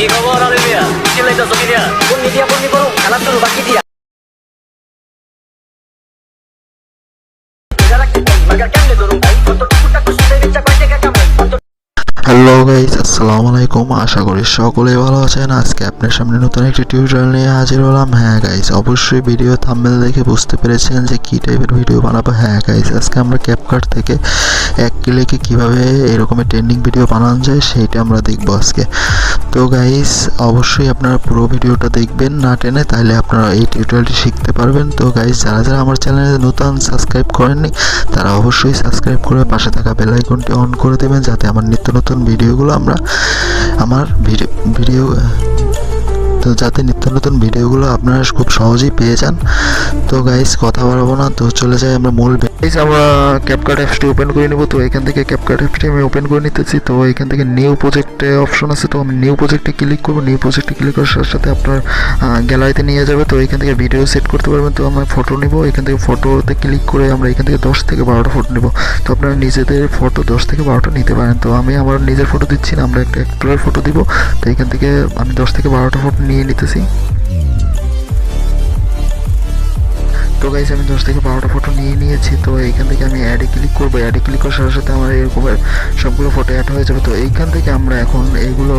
কি খবর আলিমিয়া? চিল্লাইতাছো কি দিয়া? বন্নি দিয়া বন্নি করো, খারাপ তো বাকি দিয়া। হ্যালো গাইস, আসসালামু আলাইকুম। আশা করি সকলেই ভালো আছেন। আজকে আপনার সামনে নতুন একটি টিউটোরিয়াল নিয়ে হাজির হলাম। হ্যাঁ গাইস, অবশ্যই ভিডিও থাম্বনেল দেখে বুঝতে পেরেছেন যে কী টাইপের ভিডিও বানাবো। হ্যাঁ গাইস, আজকে আমরা ক্যাপকাট থেকে এক ক্লিকে কীভাবে এরকমের ট্রেন্ডিং ভিডিও বানানো যায় সেইটা আমরা দেখবো আজকে। তো গাইস, অবশ্যই আপনারা পুরো ভিডিওটা দেখবেন না টেনে, তাহলে আপনারা এই টিউটোরিয়ালটি শিখতে পারবেন। তো গাইস, যারা যারা আমার চ্যানেলে নতুন সাবস্ক্রাইব করেননি তারা অবশ্যই সাবস্ক্রাইব করে পাশে থাকা বেল আইকনটি অন করে দেবেন, যাতে আমার নিত্য নতুন ভিডিওগুলো নিত্য নতুন ভিডিওগুলো আপনারা খুব সহজেই পেয়ে যান। তো গাইস, কথা বাড়াবো না, তো চলে যাই আমরা মূল গাইস। আমরা ক্যাপকাট অ্যাপসটি ওপেন করে নেব। তো এখান থেকে ক্যাপকাট অ্যাপসটি আমি ওপেন করে নিতেছি। তো এখান থেকে নিউ প্রজেক্টে অপশন আছে, তো আমি নিউ প্রজেক্টে ক্লিক করবো। নিউ প্রজেক্টে ক্লিক করার সাথে সাথে আপনার গ্যালারিতে নিয়ে যাবে। তো এখান থেকে ভিডিও সেট করতে পারবেন। তো আমরা ফটো নিব, এখান থেকে ফটোতে ক্লিক করে আমরা এখান থেকে 10 থেকে 12টা ফটো নেব। তো আপনারা নিজেদের ফটো 10 থেকে 12টা নিতে পারেন। তো আমি আমার নিজের ফটো দিচ্ছি না, আমরা একটা অ্যাক্টরের ফটো দিব। তো এখান থেকে আমি 10 থেকে 12টা ফটো নিয়ে নিতেছি। তো গাইস, আমি 10 থেকে 12টা ফটো নিয়ে নিয়েছি। তো এইখান থেকে আমি অ্যাডে ক্লিক করবো। অ্যাডে ক্লিক করার সাথে সাথে আমার এরকম সবগুলো ফটো অ্যাড হয়ে যাবে। তো এইখান থেকে আমরা এখন এইগুলো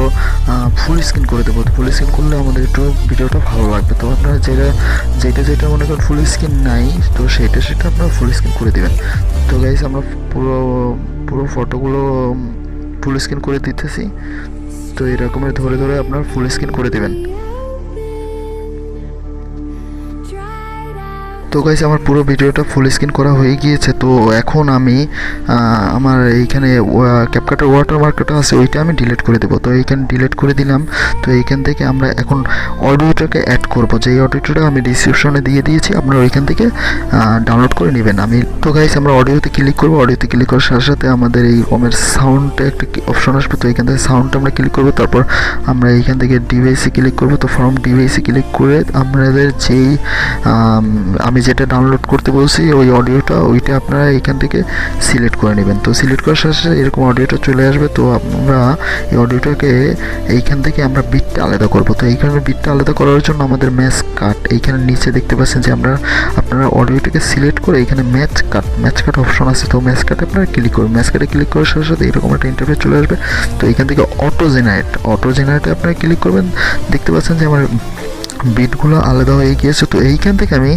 ফুল স্ক্রিন করে দেবো। ফুল স্ক্রিন করলে আমাদের একটু ভিডিওটা ভালো লাগবে। তো আপনারা যেটা মনে করেন ফুল স্ক্রিন নাই, তো সেটা আপনারা ফুল স্ক্রিন করে দেবেন। তো গাইস, আমরা পুরো ফটোগুলো ফুল স্ক্রিন করে দিতেছি। তো এরকমের ধরে ধরে আপনারা ফুল স্ক্রিন করে দেবেন। তো গাইস, আমার পুরো ভিডিওটা ফুল স্ক্রিন করা হয়ে গিয়েছে। তো এখন আমি আমার এইখানে ক্যাপকাটের ওয়াটারমার্কটা আছে, ওইটা আমি ডিলিট করে দেবো। তো এইখানে ডিলিট করে দিলাম। তো এইখান থেকে আমরা এখন অডিওটাকে অ্যাড করব। যেই অডিওটা আমি ডিসক্রিপশনে দিয়ে দিয়েছি, আপনারা ওইখান থেকে ডাউনলোড করে নেবেন। তো গাইস, আমরা অডিওতে ক্লিক করবো। অডিওতে ক্লিক করার সাথে সাথে আমাদের এই রকমের সাউন্ডে একটা অপশন আসবে। তো এইখান থেকে সাউন্ডটা আমরা ক্লিক করবো। তারপর আমরা এইখান থেকে ডিভাইসে ক্লিক করবো। তো ফ্রম ডিভাইসে ক্লিক করে আমাদের যেই আমি যেটা ডাউনলোড করতে বলছি ওই অডিওটা, ওইটা আপনারা এখান থেকে সিলেক্ট করে নেবেন। তো সিলেক্ট করার সাথে সাথে এরকম অডিওটা চলে আসবে। তো আমরা এই অডিওটাকে এইখান থেকে আমরা বিটটা আলাদা করব। তো এইখানে বিটটা আলাদা করার জন্য আমাদের ম্যাচ কাট এইখানে নিচে দেখতে পাচ্ছেন যে আপনারা অডিওটাকে সিলেক্ট করে এখানে ম্যাচ কাট অপশন আছে। তো ম্যাচ কাটে আপনারা ক্লিক করবেন। ম্যাচ কাটে ক্লিক করার সাথে সাথে এরকম একটা ইন্টারফেস চলে আসবে। তো এইখান থেকে অটো জেনারেটে আপনারা ক্লিক করবেন। দেখতে পাচ্ছেন যে আমার বিটগুলো আলাদা হয়ে গিয়েছে। তো এইখান থেকে আমি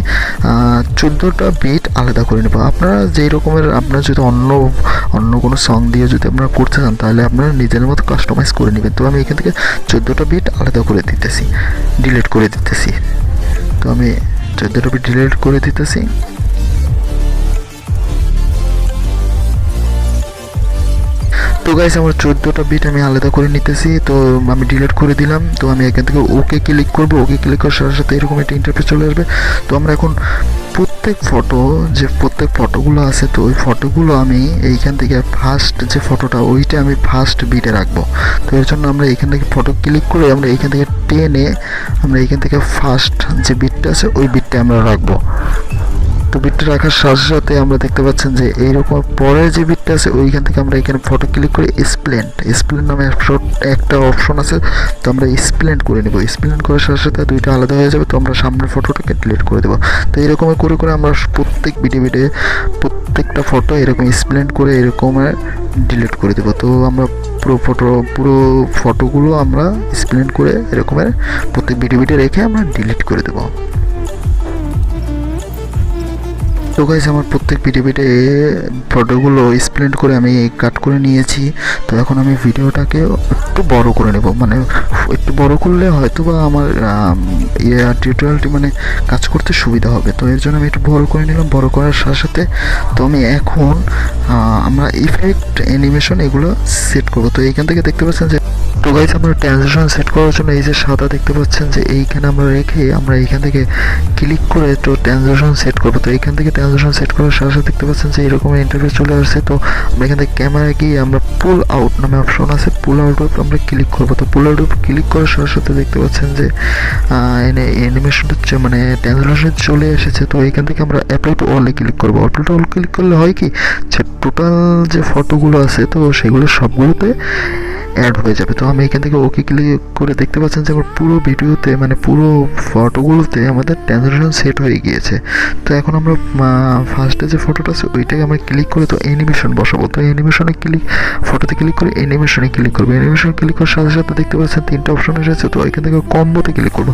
14টা বিট আলাদা করে নেব। আপনারা যেই রকমের আপনারা যদি অন্য কোনো সং দিয়ে যদি আপনারা করতে চান, তাহলে আপনারা নিজের মতো কাস্টমাইজ করে নেবেন। তো আমি এখান থেকে 14টা বিট আলাদা করে দিতেছি, ডিলিট করে দিতেছি। তো আমি 14টা বিট ডিলিট করে দিতেছি। তো গাইস, আমার 14টা বিট আমি আলাদা করে নিতেছি। তো আমি ডিলিট করে দিলাম। তো আমি এখান থেকে ওকে ক্লিক করব। ওকে ক্লিক করার সাথে সাথে এরকম একটা ইন্টারফেস চলে আসবে। তো আমরা এখন প্রত্যেক ফটোগুলো আছে, তো ওই ফটোগুলো আমি এইখান থেকে ফার্স্ট যে ফটোটা ওইটা আমি ফার্স্ট বিটে রাখবো। তো এর জন্য আমরা এইখান থেকে ফটো ক্লিক করে আমরা এইখান থেকে টেনে আমরা এইখান থেকে ফার্স্ট যে বিটটা আছে ওই বিটটা আমরা রাখবো। তো বিটটা রাখার সাথে সাথে আমরা দেখতে পাচ্ছেন যে এইরকম পরের যে বিটটা আছে ওইখান থেকে আমরা এখানে ফটো ক্লিক করে স্প্লেন্ড নামে একটা অপশন আছে। তো আমরা স্প্লেন্ড করে নেব। স্প্লেন্ড করার সাথে সাথে দুইটা আলাদা হয়ে যাবে। তো আমরা সামনের ফটোটাকে ডিলিট করে দেবো। তো এরকম করে আমরা প্রত্যেক প্রত্যেকটা ফটো এরকম স্প্লেন্ড করে এরকম ডিলিট করে দেবো। তো আমরা পুরো ফটোগুলো আমরা স্প্লেন্ড করে এরকমের প্রত্যেক ভিডিও রেখে আমরা ডিলিট করে দেবো। তো গাইস, আমার প্রত্যেক ভিডিওতে ফটোগুলো স্প্লেন্ড করে আমি কাট করে নিয়েছি। তো এখন আমি ভিডিওটাকে একটু বড় করে নেব, মানে একটু বড় করলে হয়তো বা আমার টিউটোরিয়ালটি মানে কাজ করতে সুবিধা হবে। তো এর জন্য আমি একটু বড় করে নিলাম। বড় করার সাথে সাথে তো আমি এখন আমরা ইফেক্ট অ্যানিমেশন এগুলো সেট করব। তো এইখান থেকে দেখতে পাচ্ছেন যে, তো গাইস, আমরা ট্রানজিশন সেট করার জন্য এই যে সাদা দেখতে পাচ্ছেন যে এইখানে আমরা রেখে আমরা এইখান থেকে ক্লিক করে তো ট্রানজিশন সেট করবো। তো এইখান থেকে ট্রানজিশন সেট করার সাথে সাথে দেখতে পাচ্ছেন যে এরকম ইন্টারফেস চলে আসছে। তো আমরা এখান থেকে ক্যামেরা গিয়ে আমরা পুল আউট নামে অপশন আছে, পুল আউট আমরা ক্লিক করবো। তো পুল আউট ক্লিক করার সাথে সাথে দেখতে পাচ্ছেন যে অ্যানিমেশনটা মানে ট্রানজিশন চলে এসেছে। তো এইখান থেকে আমরা অ্যাপ্লাই টু অলে ক্লিক করবো। অ্যাপ্লাই টু অল ক্লিক করলে হয় কি, যে টোটাল যে ফটোগুলো আছে তো সেগুলো সবগুলোতে অ্যাড হয়ে যাবে। তো আমি এখান থেকে ওকে ক্লিক করে দেখতে পাচ্ছেন যে আমার পুরো ভিডিওতে মানে পুরো ফটোগুলোতে আমাদের ট্রানজিশন সেট হয়ে গিয়েছে। তো এখন আমরা ফার্স্টে যে ফটোটা আছে ওইটাকে আমরা ক্লিক করে তো অ্যানিমেশন বসাবো। তো অ্যানিমেশনে ফটোতে ক্লিক করে অ্যানিমেশনে ক্লিক করবো। অ্যানিমেশনে ক্লিক করার সাথে সাথে দেখতে পাচ্ছেন 3টা অপশন এসেছে। তো এখান থেকে কম্বোতে ক্লিক করবো।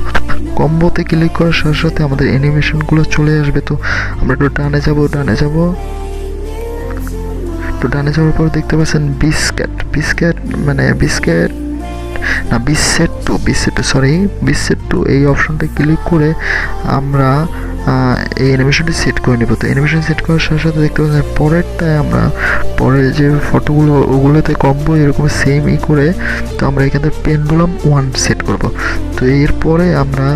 কম্বোতে ক্লিক করার সাথে সাথে আমাদের অ্যানিমেশনগুলো চলে আসবে। তো আমরা একটু ডানে যাবো। তো ডানে যাওয়ার পর দেখতে পাচ্ছেন বিসেট টু এই অপশনটা ক্লিক করে আমরা এই অ্যানিমেশনটি সেট করে নেব। তো অ্যানিমেশন সেট করার সাথে সাথে দেখতে পাচ্ছেন পরেরটায় আমরা পরের যে ফটোগুলো ওগুলোতে কম্বো এরকম সেমই করে তো আমরা এখান থেকে পেন্ডুলাম 1 সেট করব। তো এরপরে আমরা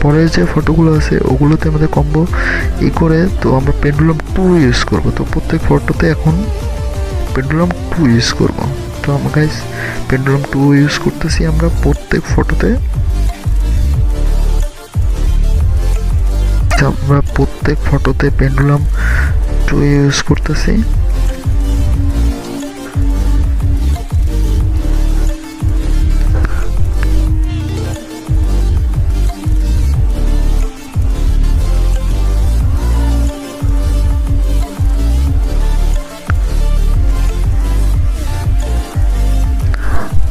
পরের যে ফটোগুলো আছে ওগুলোতে আমাদের কম্বো করে তো আমরা পেন্ডুলাম 2 ইউজ করব। তো প্রত্যেক ফটোতে এখন পেন্ডুলাম 2 ইউজ করব। তো আমরা গাইস পেন্ডুলাম 2 ইউজ করতেছি আমরা প্রত্যেক ফটোতে। আমরা প্রত্যেক ফটোতে পেন্ডুলাম 2 ইউজ করতেছি।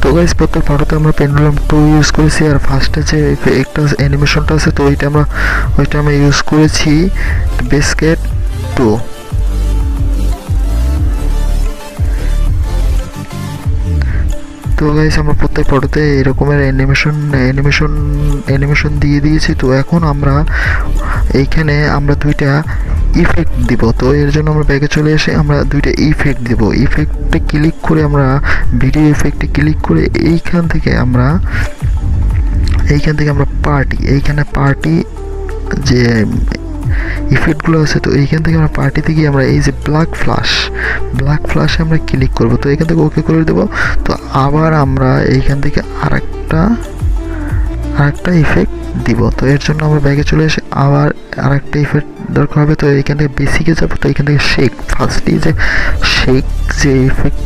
তো গাইস প্রত্যেক ফটোতে আমরা পেন্ডুলাম 2 ইউজ করেছি। আর ফার্স্টে যে একটা অ্যানিমেশনটা আছে তো ওইটা আমরা ইউজ করেছি বেসকেট 2। তো গাইস আমরা প্রত্যেক ফটোতে এরকমের অ্যানিমেশন দিয়ে দিয়েছি। তো এখন আমরা এইখানে আমরা 2টা ইফেক্ট দিব। তো এর জন্য আমরা ব্যাকে চলে এসে আমরা 2টা ইফেক্ট দিব। ইফেক্টে ক্লিক করে আমরা ভিডিও ইফেক্টে ক্লিক করে এইখান থেকে আমরা পার্টি যে ইফেক্টগুলো আছে তো এইখান থেকে আমরা পার্টিতে গিয়ে আমরা এই যে ব্ল্যাক ফ্ল্যাশে আমরা ক্লিক করব। তো এখান থেকে ওকে করে দেব। তো আবার আমরা এইখান থেকে আরেকটা ইফেক্ট দিব। তো এর জন্য আমরা ব্যাগে চলে এসে আবার আরেকটা ইফেক্ট দরকার হবে। তো এখান থেকে বেসিকে যাবো। তো এখান থেকে ফার্স্টলি যে ইফেক্ট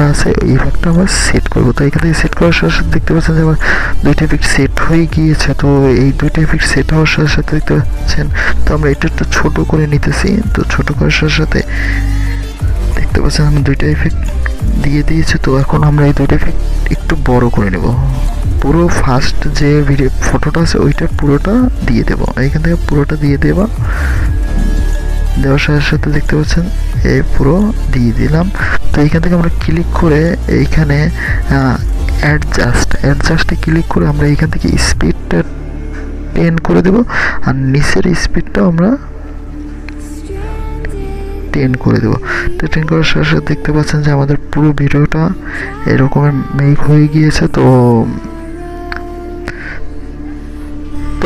আছে ওই ইফেক্টটা আমরা সেট করবো। তো এখান থেকে সেট করার সাথে সাথে দেখতে পাচ্ছেন যে আমার 2টা ইফেক্ট সেট হয়ে গিয়েছে। তো এই 2টা ইফেক্ট সেট হওয়ার সাথে সাথে দেখতে পাচ্ছেন তো আমরা এটা একটু ছোট করে নিতেছি। তো ছোট করার সাথে সাথে দেখতে পাচ্ছেন আমি 2টা ইফেক্ট দিয়ে দিয়েছি। তো এখন আমরা এই 2টা ইফেক্ট একটু বড় করে নেব। পুরো ফার্স্ট যে ভিডিও ফটোটা আছে ওইটা পুরোটা দিয়ে দেব। এইখান থেকে পুরোটা দিয়ে দেওয়ার সাথে সাথে দেখতে পাচ্ছেন এই পুরো দিয়ে দিলাম। তো এইখান থেকে আমরা ক্লিক করে এইখানে অ্যাডজাস্টে ক্লিক করে আমরা এইখান থেকে স্পিডটা 10 করে দেব। আর নিচের স্পিডটাও আমরা 10 করে দেবো। তো 10 করার সাথে সাথে দেখতে পাচ্ছেন যে আমাদের পুরো ভিডিওটা এরকমের মেক হয়ে গিয়েছে। তো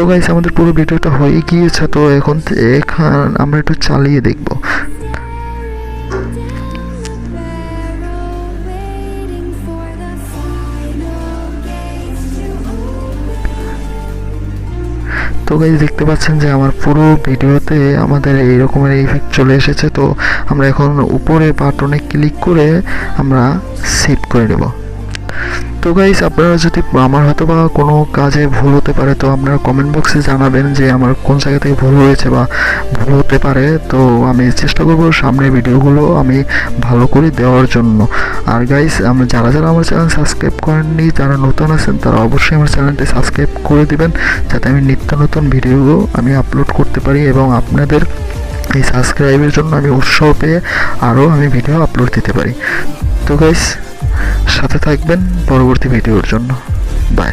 গাইস আমাদের পুরো ভিডিওটা হয়ে গিয়েছে। তো এখন আমরা একটু চালিয়ে দেখব। তো গাইস দেখতে পাচ্ছেন যে আমার পুরো ভিডিওতে আমাদের এই রকমের ইফেক্ট চলে এসেছে। তো আমরা এখন উপরে বাটনে ক্লিক করে আমরা সেভ করে নেব। তো গাইস আপনারা যদি আমার হয়তো বা কোনো কাজে ভুল হতে পারে তো আপনারা কমেন্ট বক্সে জানাবেন যে আমার কোন জায়গা থেকে ভুল হয়েছে বা ভুল হতে পারে। তো আমি চেষ্টা করব সামনের ভিডিওগুলো আমি ভালো করে দেওয়ার জন্য। আর গাইস যারা আমার চ্যানেল সাবস্ক্রাইব করেননি, যারা নতুন আছেন তারা অবশ্যই আমার চ্যানেলটি সাবস্ক্রাইব করে দিবেন যাতে আমি নিত্য নতুন ভিডিওগুলো আমি আপলোড করতে পারি এবং আপনাদের এই সাবস্ক্রাইবের জন্য আমি উৎসাহ পেয়ে আরও আমি ভিডিও আপলোড দিতে পারি। তো গাইস সাথে থাকবেন পরবর্তী ভিডিওর জন্য। বাই।